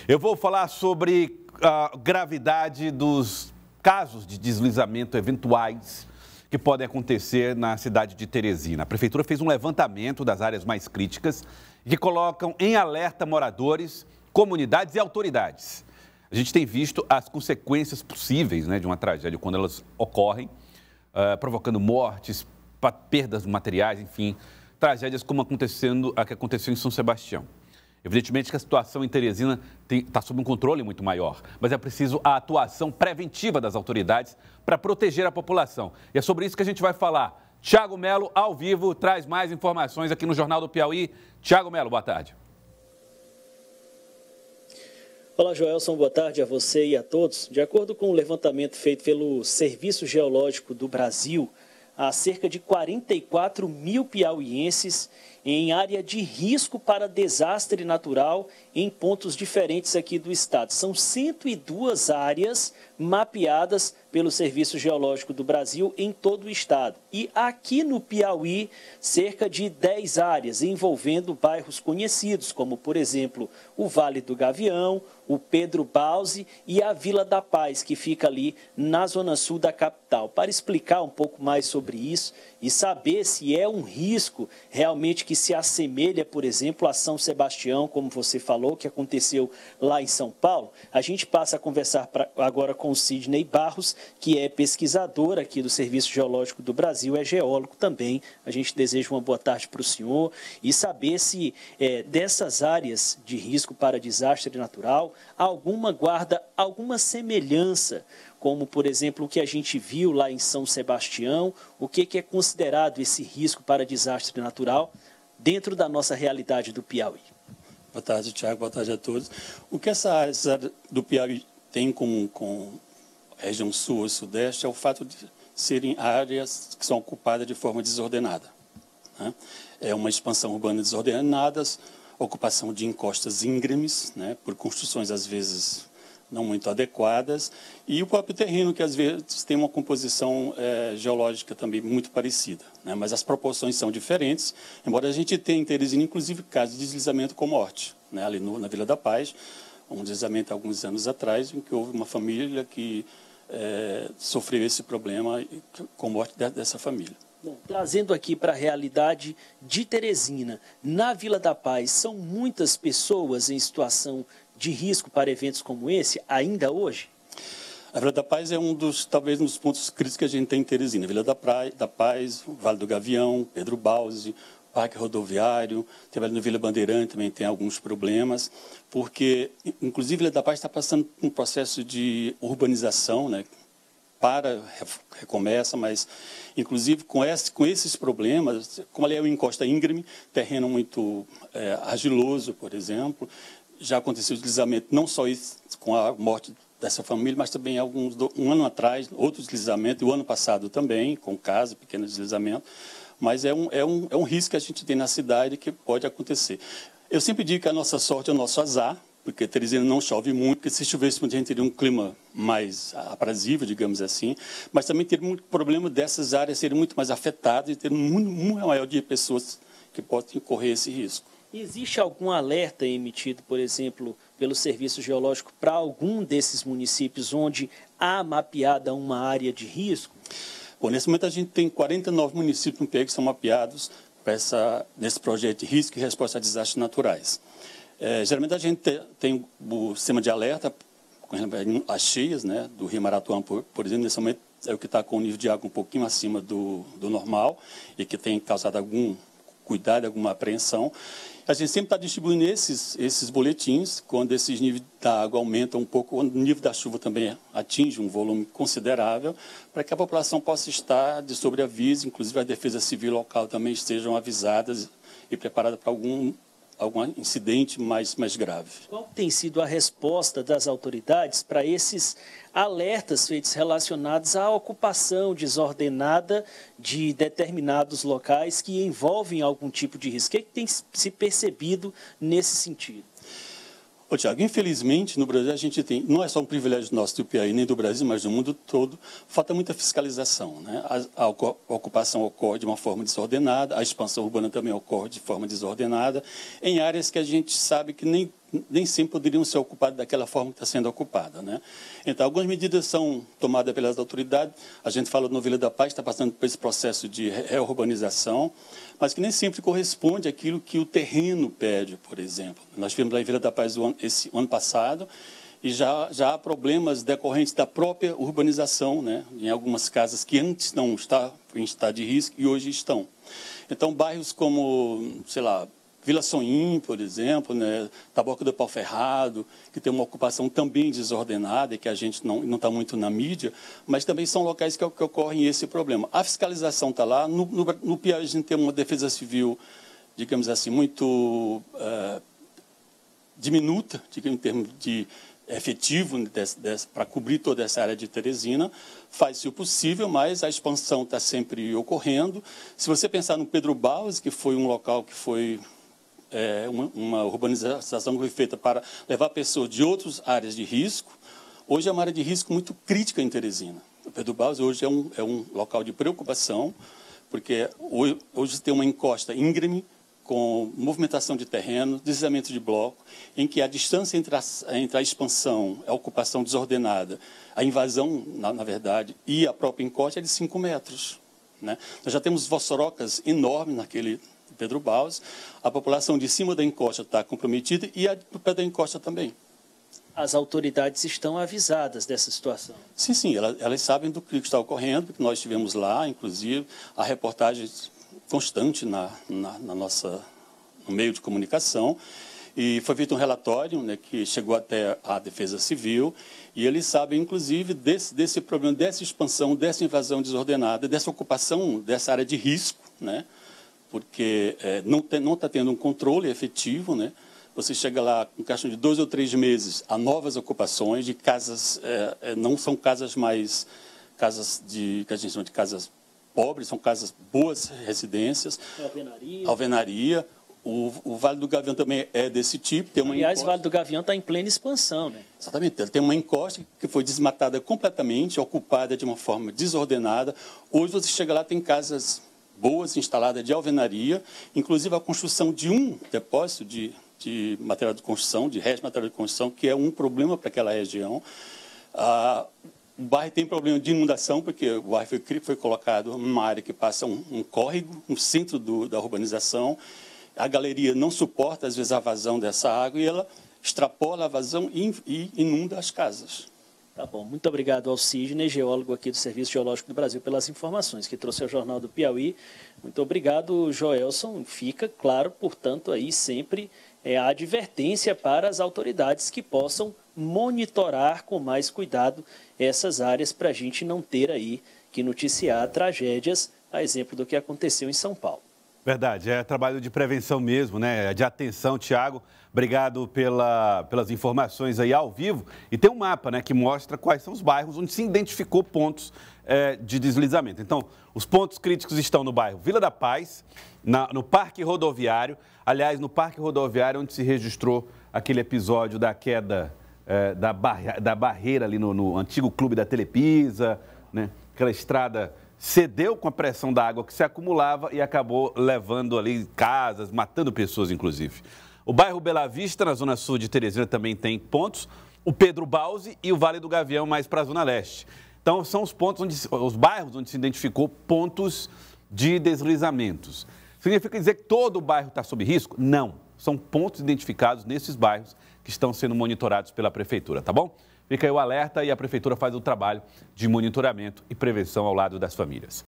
Eu vou falar sobre a gravidade dos casos de deslizamento eventuais que podem acontecer na cidade de Teresina. A Prefeitura fez um levantamento das áreas mais críticas que colocam em alerta moradores, comunidades e autoridades. A gente tem visto as consequências possíveis, de uma tragédia quando elas ocorrem, provocando mortes, perdas materiais, enfim, tragédias como a que aconteceu em São Sebastião. Evidentemente que a situação em Teresina está sob um controle muito maior, mas é preciso a atuação preventiva das autoridades para proteger a população. E é sobre isso que a gente vai falar. Thiago Melo, ao vivo, traz mais informações aqui no Jornal do Piauí. Thiago Melo, boa tarde. Olá, Joelson, boa tarde a você e a todos. De acordo com o levantamento feito pelo Serviço Geológico do Brasil, há cerca de 44 mil piauienses em área de risco para desastre natural em pontos diferentes aqui do estado. São 102 áreas mapeadas pelo Serviço Geológico do Brasil em todo o estado. E aqui no Piauí, cerca de 10 áreas envolvendo bairros conhecidos, como, por exemplo, o Vale do Gavião, o Pedro Bausi e a Vila da Paz, que fica ali na zona sul da capital. Para explicar um pouco mais sobre isso e saber se é um risco realmente que se assemelha, por exemplo, a São Sebastião, como você falou, que aconteceu lá em São Paulo, a gente passa a conversar agora com o Sidney Barros, que é pesquisador aqui do Serviço Geológico do Brasil, é geólogo também. A gente deseja uma boa tarde para o senhor e saber se dessas áreas de risco para desastre natural, alguma guarda alguma semelhança, como, por exemplo, o que a gente viu lá em São Sebastião, o que é considerado esse risco para desastre natural dentro da nossa realidade do Piauí. Boa tarde, Thiago. Boa tarde a todos. O que essa área do Piauí tem com a região sul ou sudeste é o fato de serem áreas que são ocupadas de forma desordenada, né? É uma expansão urbana desordenada, ocupação de encostas íngremes, né, por construções às vezes não muito adequadas, e o próprio terreno, que às vezes tem uma composição geológica também muito parecida, né? Mas as proporções são diferentes, embora a gente tenha em Teresina, inclusive, casos de deslizamento com morte, né? Ali na Vila da Paz, um deslizamento há alguns anos atrás, em que houve uma família que sofreu esse problema com morte dessa família. Bom, trazendo aqui para a realidade de Teresina, na Vila da Paz, são muitas pessoas em situação de risco para eventos como esse, ainda hoje? A Vila da Paz é talvez um dos pontos críticos que a gente tem em Teresina. Vila da Paz, Vale do Gavião, Pedro Bausi, Parque Rodoviário, trabalhando no Vila Bandeirante também tem alguns problemas, porque, inclusive, Vila da Paz está passando por um processo de urbanização, né? Recomeça, mas, inclusive, com esses problemas, como ali é uma encosta íngreme, terreno muito argiloso, por exemplo, já aconteceu o deslizamento, não só isso, com a morte dessa família, mas também um ano atrás, outro deslizamento, e o ano passado também, com casa, pequeno deslizamento, mas é um risco que a gente tem na cidade que pode acontecer. Eu sempre digo que a nossa sorte é o nosso azar, porque Teresina não chove muito, porque se chovesse muito a gente teria um clima mais aprazível, digamos assim, mas também teria muito problema dessas áreas serem muito mais afetadas e ter muito maior de pessoas que podem correr esse risco. Existe algum alerta emitido, por exemplo, pelo Serviço Geológico para algum desses municípios onde há mapeada uma área de risco? Bom, nesse momento a gente tem 49 municípios no Piauí que são mapeados nesse projeto de risco e resposta a desastres naturais. Geralmente a gente tem o sistema de alerta com as cheias, né, do Rio Maratuã, por exemplo, nesse momento é o que está com o nível de água um pouquinho acima do normal e que tem causado algum cuidado, alguma apreensão. A gente sempre está distribuindo esses boletins quando esses níveis da água aumentam um pouco, quando o nível da chuva também atinge um volume considerável, para que a população possa estar de sobreaviso, inclusive a Defesa Civil local também estejam avisadas e preparadas para algum incidente mais grave. Qual tem sido a resposta das autoridades para esses alertas feitos relacionados à ocupação desordenada de determinados locais que envolvem algum tipo de risco? O que tem se percebido nesse sentido? Ô, Tiago, infelizmente, no Brasil a gente tem, não é só um privilégio nosso do Piauí, nem do Brasil, mas do mundo todo, falta muita fiscalização, né? A ocupação ocorre de uma forma desordenada, a expansão urbana também ocorre de forma desordenada, em áreas que a gente sabe que nem nem sempre poderiam ser ocupadas daquela forma que está sendo ocupada, né? Então, algumas medidas são tomadas pelas autoridades. A gente fala no Vila da Paz, está passando por esse processo de reurbanização, mas que nem sempre corresponde àquilo que o terreno pede, por exemplo. Nós vimos lá em Vila da Paz esse ano passado, e já há problemas decorrentes da própria urbanização, né? Em algumas casas que antes não estavam em estado de risco e hoje estão. Então, bairros como, sei lá, Vila Soim, por exemplo, né, Taboca do Pau Ferrado, que tem uma ocupação também desordenada e que a gente não está muito na mídia, mas também são locais que ocorrem esse problema. A fiscalização está lá. No Piauí a gente tem uma defesa civil, digamos assim, muito diminuta, digamos, em termos de efetivo para cobrir toda essa área de Teresina. Faz-se o possível, mas a expansão está sempre ocorrendo. Se você pensar no Pedro Baus, que foi um local que foi uma urbanização que foi feita para levar pessoas de outras áreas de risco, hoje é uma área de risco muito crítica em Teresina. O Pedro Baus hoje é um local de preocupação, porque hoje tem uma encosta íngreme, com movimentação de terreno, deslizamento de bloco, em que a distância entre a expansão, a ocupação desordenada, a invasão, na verdade, e a própria encosta é de 5 metros. Né? Nós já temos vossorocas enormes naquele Pedro Baus, a população de cima da encosta está comprometida e a do pé da encosta também. As autoridades estão avisadas dessa situação? Sim, elas sabem do que está ocorrendo, porque nós estivemos lá, inclusive, a reportagem constante no meio de comunicação, e foi feito um relatório, né, que chegou até a Defesa Civil, e eles sabem, inclusive, desse problema, dessa expansão, dessa invasão desordenada, dessa ocupação dessa área de risco, né, porque não está tendo um controle efetivo, né. Você chega lá com questão de 2 ou 3 meses a novas ocupações de casas, não são casas mais, que a gente chama de casas pobres, são casas boas residências. Alvenaria. O Vale do Gavião também é desse tipo. Aliás, o Vale do Gavião está em plena expansão, né? Exatamente. Ele tem uma encosta que foi desmatada completamente, ocupada de uma forma desordenada. Hoje você chega lá, tem casas boas instaladas de alvenaria, inclusive a construção de um depósito de material de construção, de restos de material de construção, que é um problema para aquela região. O bairro tem problema de inundação, porque o bairro foi colocado numa área que passa um córrego, no centro da urbanização. A galeria não suporta, às vezes, a vazão dessa água e ela extrapola a vazão e inunda as casas. Tá bom. Muito obrigado ao Sidney, geólogo aqui do Serviço Geológico do Brasil, pelas informações que trouxe ao Jornal do Piauí. Muito obrigado, Joelson. Fica claro, portanto, aí sempre a advertência para as autoridades que possam monitorar com mais cuidado essas áreas para a gente não ter aí que noticiar tragédias, a exemplo do que aconteceu em São Paulo. Verdade, é trabalho de prevenção mesmo, né? De atenção, Tiago. Obrigado pelas informações aí ao vivo. E tem um mapa, né, que mostra quais são os bairros onde se identificou pontos de deslizamento. Então, os pontos críticos estão no bairro Vila da Paz, no Parque Rodoviário. Aliás, no Parque Rodoviário, onde se registrou aquele episódio da queda da barreira ali no antigo clube da Telepisa, né? Aquela estrada cedeu com a pressão da água que se acumulava e acabou levando ali casas, matando pessoas, inclusive. O bairro Bela Vista, na zona sul de Teresina, também tem pontos. O Pedro Bausi e o Vale do Gavião, mais para a zona leste. Então, são os bairros onde se identificou pontos de deslizamentos. Significa dizer que todo o bairro está sob risco? Não. São pontos identificados nesses bairros que estão sendo monitorados pela Prefeitura, tá bom? Fica aí o alerta e a Prefeitura faz o trabalho de monitoramento e prevenção ao lado das famílias.